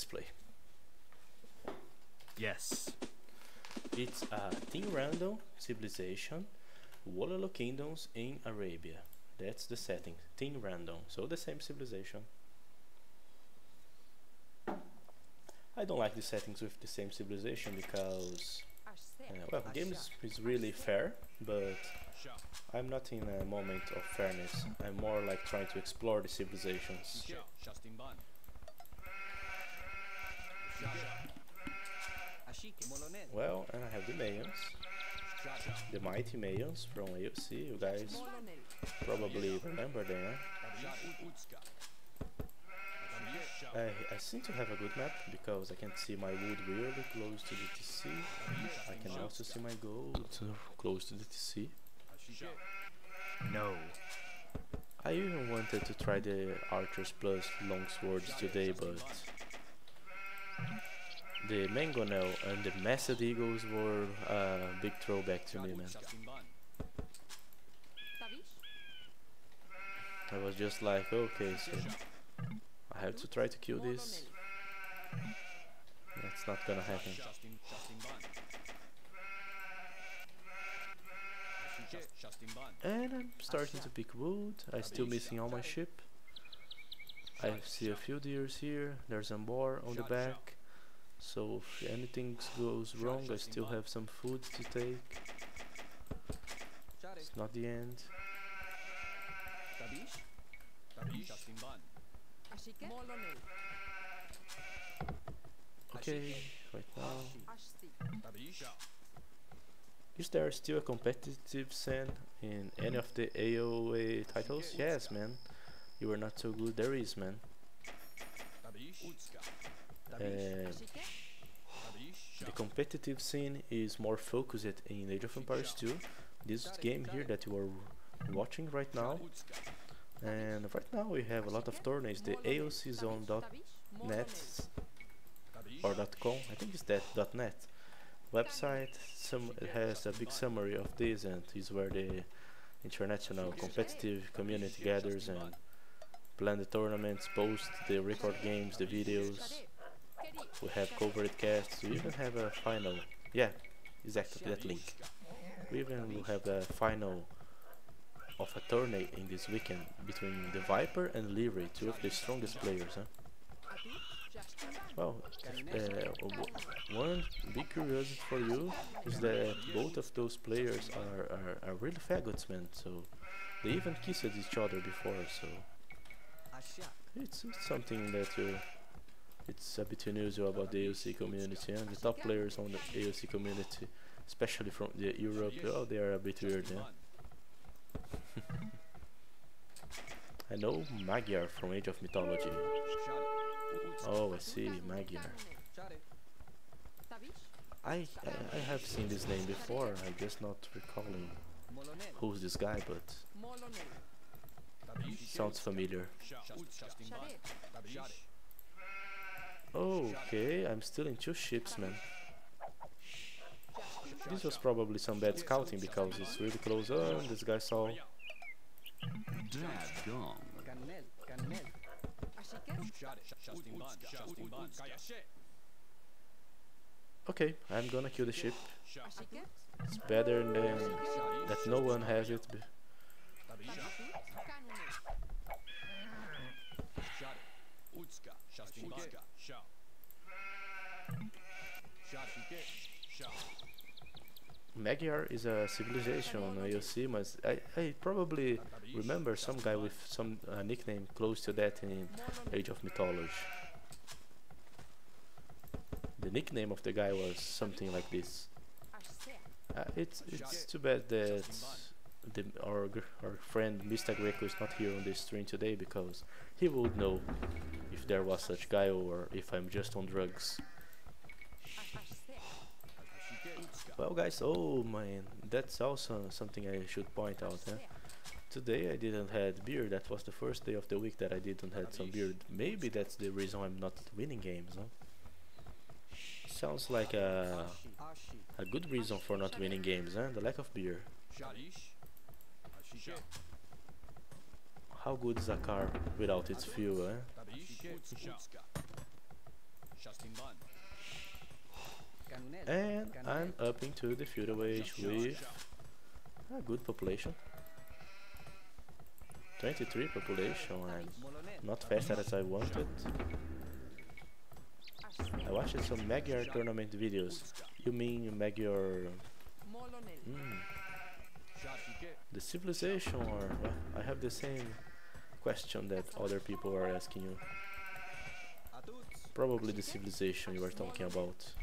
Let's play. Yes. It's a Team Random civilization, Wololo Kingdoms in Arabia. That's the setting, Team Random, so the same civilization. I don't like the settings with the same civilization because, well, the game is really fair, but I'm not in a moment of fairness. I'm more like trying to explore the civilizations. Well, and I have the Mayans, the mighty Mayans from AOC. You guys probably remember them. I seem to have a good map because I can see my wood really close to the TC. I can also see my gold close to the TC. No. I even wanted to try the archers plus longswords today, but the mangonel and the massed eagles were a big throwback to me, man. I was just like, okay, so I have to try to kill this. That's not gonna happen. And I'm starting to pick wood. I'm still missing all my ship. I see a few deers here. There's a boar on the back. So if anything goes wrong, I still have some food to take. It's not the end. Okay, right now. Is there still a competitive scene in any of the AOA titles? Yes, man. You were not so good. There is, man. The competitive scene is more focused in Age of Empires 2. This game here that you are watching right now. And right now we have a lot of tourneys. The AOCZone.net or .com, I think it's that .net website. It has a big summary of this, and is where the international competitive community gathers and plan the tournaments, post the record games, the videos. We have covered casts. We even have a final. Yeah, exactly that link. We even will have a final of a tourney in this weekend between the Viper and Leary, two of the strongest players. Huh? Well, one big curiosity for you is that both of those players are really faggots, man. So they even kissed each other before. So it's something that it's a bit unusual about the AOC community, and the top players on the AOC community, especially from the Europe, oh, they are a bit weird, yeah. I know Magyar from Age of Mythology. Oh, I see, Magyar. I have seen this name before. I'm just not recalling who's this guy, but sounds familiar. Okay, I'm still in two ships, man. This was probably some bad scouting because it's really close on. This guy saw. Okay, I'm gonna kill the ship. It's better than that no one has it. Magyar is a civilization on AOC. I probably remember some guy with some nickname close to that in Age of Mythology. The nickname of the guy was something like this. It's too bad that our friend Mr. Greco is not here on this stream today, because he would know if there was such guy or if I'm just on drugs. Well, guys, oh man, that's also something I should point out. Today I didn't have beer. That was the first day of the week that I didn't have some beer. Maybe that's the reason I'm not winning games. Huh? Sounds like a good reason for not winning games, huh? The lack of beer. How good is a car without its fuel, eh? And I'm up into the feudal age with a good population. 23 population and not fast as I wanted. I watched some Magyar tournament videos. You mean Magyar... the civilization, or... I have the same question that other people are asking you. Probably the civilization you are talking about.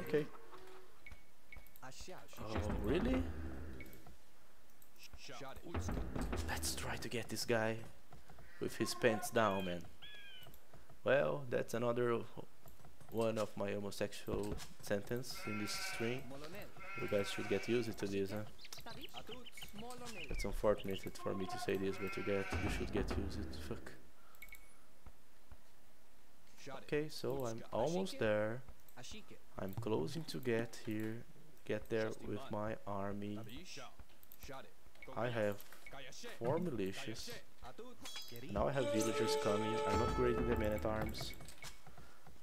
Okay. Oh, really? Let's try to get this guy with his pants down, man. Well, that's another one of my homosexual sentence in this stream. You guys should get used to this, huh? It's unfortunate for me to say this, but you should get used to it. Fuck. Okay, so I'm almost there. I'm closing to get there with my army. I have 4 militias. Now I have villagers coming. I'm upgrading the men-at-arms.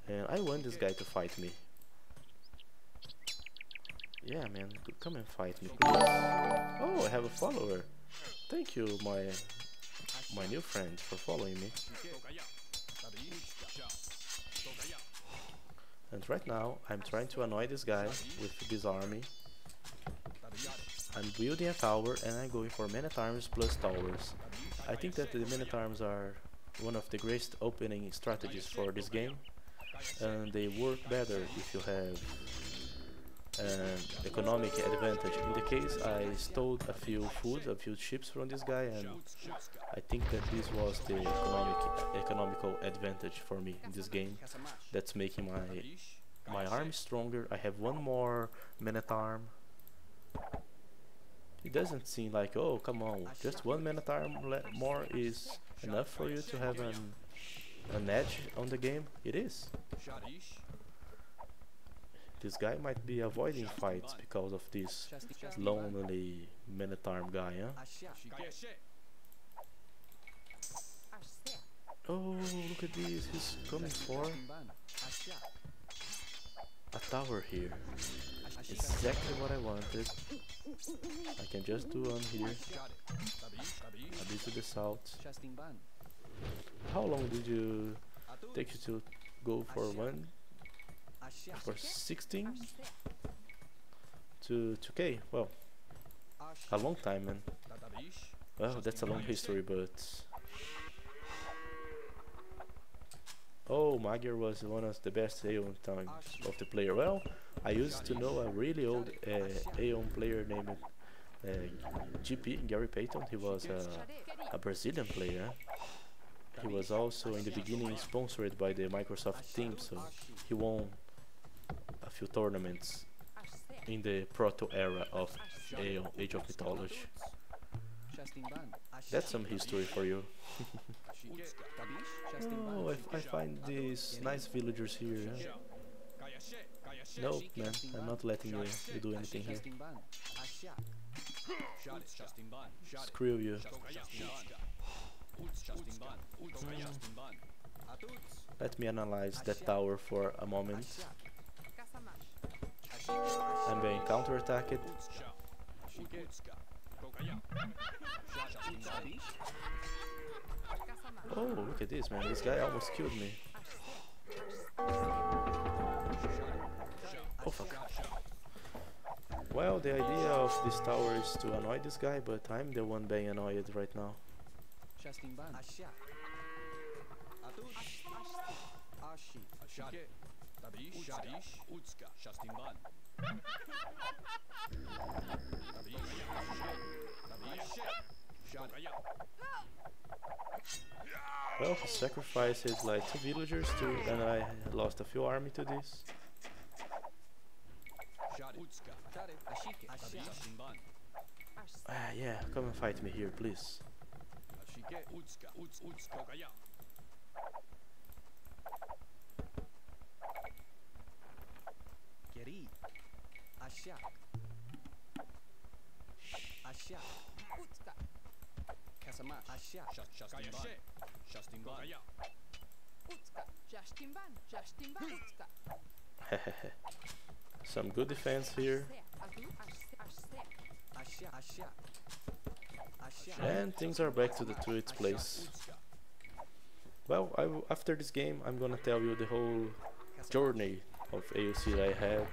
And I want this guy to fight me. Yeah, man, come and fight me, please. Oh, I have a follower. Thank you, my new friend, for following me. And right now, I'm trying to annoy this guy with this army. I'm building a tower and I'm going for men-at-arms plus towers. I think that the men-at-arms are one of the greatest opening strategies for this game. And they work better if you have an economic advantage. In the case, I stole a few ships from this guy, and I think that this was the economical advantage for me in this game. That's making my army stronger. I have one more men-at-arm. It doesn't seem like, oh come on, just one men-at-arm more is enough for you to have an edge on the game. It is. This guy might be avoiding fights because of this lonely men-at-arm guy, huh? Oh, look at this, he's coming for a tower here. Exactly what I wanted. I can just do one here. A bit to the south. How long did you take you to go for one? For 16 to 2k? Well, a long time, man. Well, that's a long history, but... Oh, Magyar was one of the best Aeon times of the player. Well, I used to know a really old Aeon player named GP, Gary Payton. He was a Brazilian player. He was also in the beginning sponsored by the Microsoft team, so he won a few tournaments in the proto era of Aeon, Age of Mythology. That's some history for you. Oh, I find these nice villagers here. Nope, man, I'm not letting you do anything here. Screw you. Let me analyze that tower for a moment. I'm being counter-attacked. Oh, look at this, man. This guy almost killed me. Oh, fuck. Well, the idea of this tower is to annoy this guy, but I'm the one being annoyed right now. Well, he sacrifices like 2 villagers too, and I lost a few army to this. Ah, yeah, come and fight me here, please. Some good defense here. And things are back to its place. Well, after this game, I'm gonna tell you the whole journey of AOC that I had.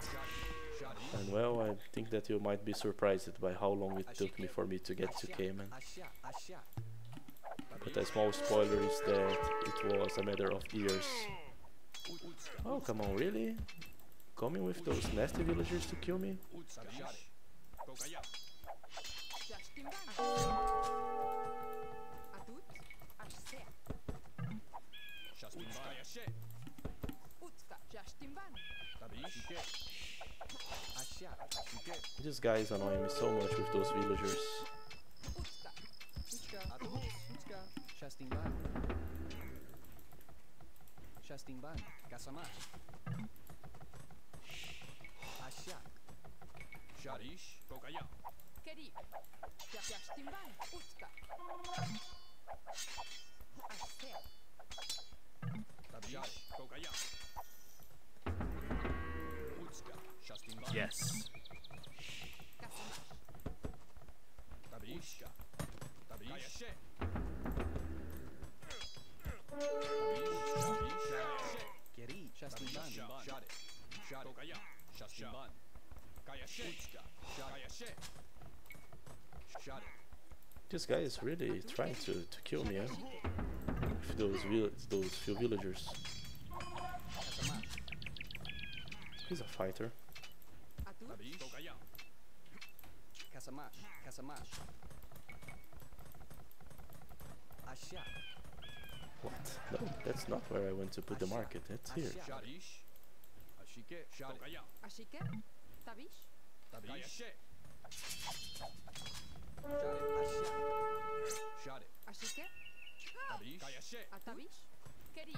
And well, I think that you might be surprised by how long it took me for me to get to Cayman. But a small spoiler is that it was a matter of years. Oh, come on, really? Coming with those nasty villagers to kill me? This guy is annoying me so much with those villagers. Yes. This guy is really trying to kill me, with those few villagers. He's a fighter. What? No, that's not where I want to put the market. It's here.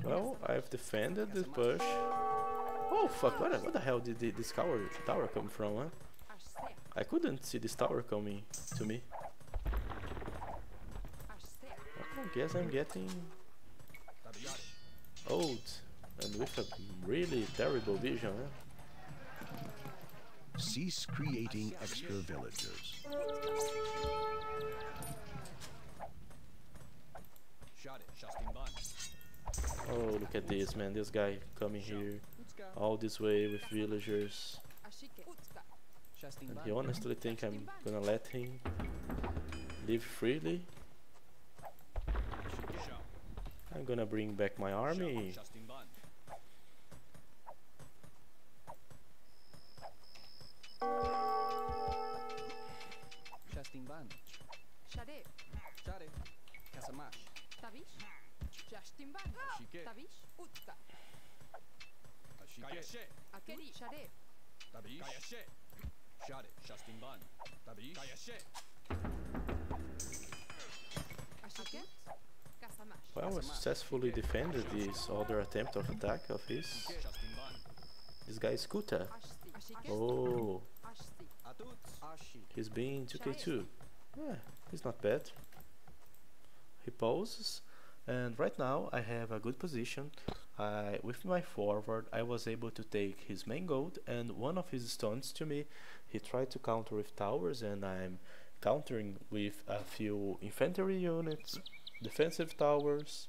Well, I've defended the push. Oh fuck, what the hell did this tower come from, huh? I couldn't see this tower coming to me. I guess I'm getting old and with a really terrible vision, huh? Cease creating extra villagers. Oh, look at this, man. This guy coming here all this way with villagers. And he honestly think I'm gonna let him live freely? I'm gonna bring back my army. Well, I successfully defended this other attempt of attack of his. This guy is Kuta. Oh, he's being 2k2. Yeah, he's not bad. He poses, and right now I have a good position. With my forward, I was able to take his main gold and one of his stones to me. He tried to counter with towers, and I'm countering with a few infantry units, defensive towers.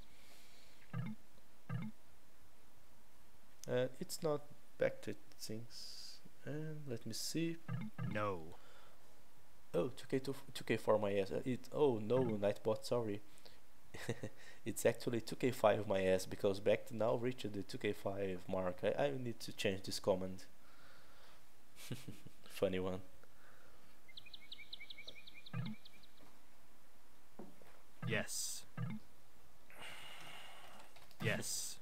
And it's not back to things. And let me see. No. Oh, 2k4 my ass. Oh no, Nightbot, sorry. It's actually 2k5 my ass, because back to now reached the 2k5 mark. I need to change this command. Funny one. Yes. Yes.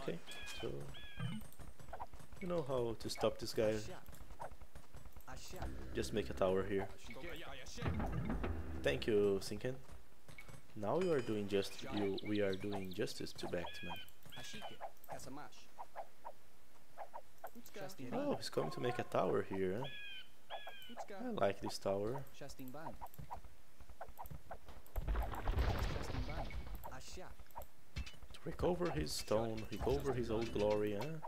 Okay, so you know how to stop this guy. Just make a tower here. Thank you, Sinken. Now we are doing justice to Backman. Oh, he's going to make a tower here, huh? I like this tower. To recover his stone, recover his old glory, huh?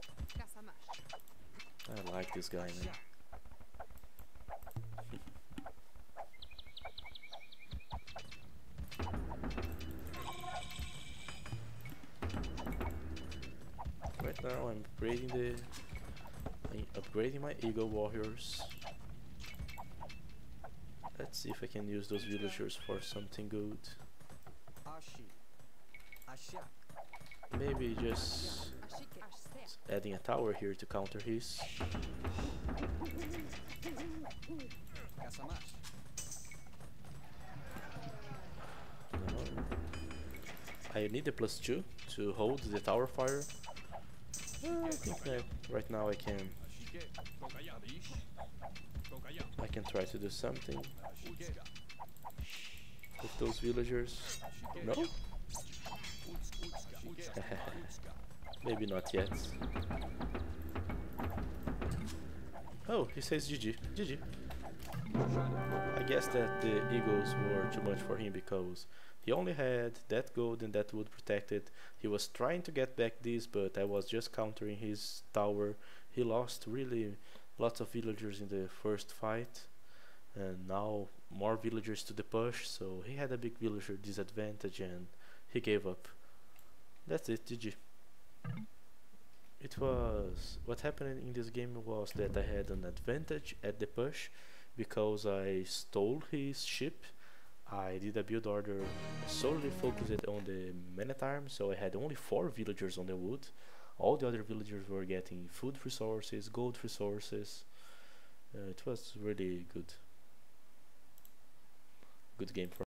I like this guy, man. Right now I'm upgrading my Eagle Warriors. Let's see if I can use those villagers for something good. Maybe just adding a tower here to counter his. No. I need a +2 to hold the tower fire. I think that right now I can try to do something with those villagers. No? Maybe not yet. Oh, he says GG. GG. I guess that the eagles were too much for him because he only had that gold and that wood protected. He was trying to get back this, but I was just countering his tower. He lost really lots of villagers in the first fight, and now more villagers to the push, so he had a big villager disadvantage and he gave up. That's it, GG. It was... what happened in this game was that I had an advantage at the push because I stole his ship. I did a build order solely focused on the man-at-arms, so I had only 4 villagers on the wood. All the other villagers were getting food resources, gold resources. It was really good. Good game for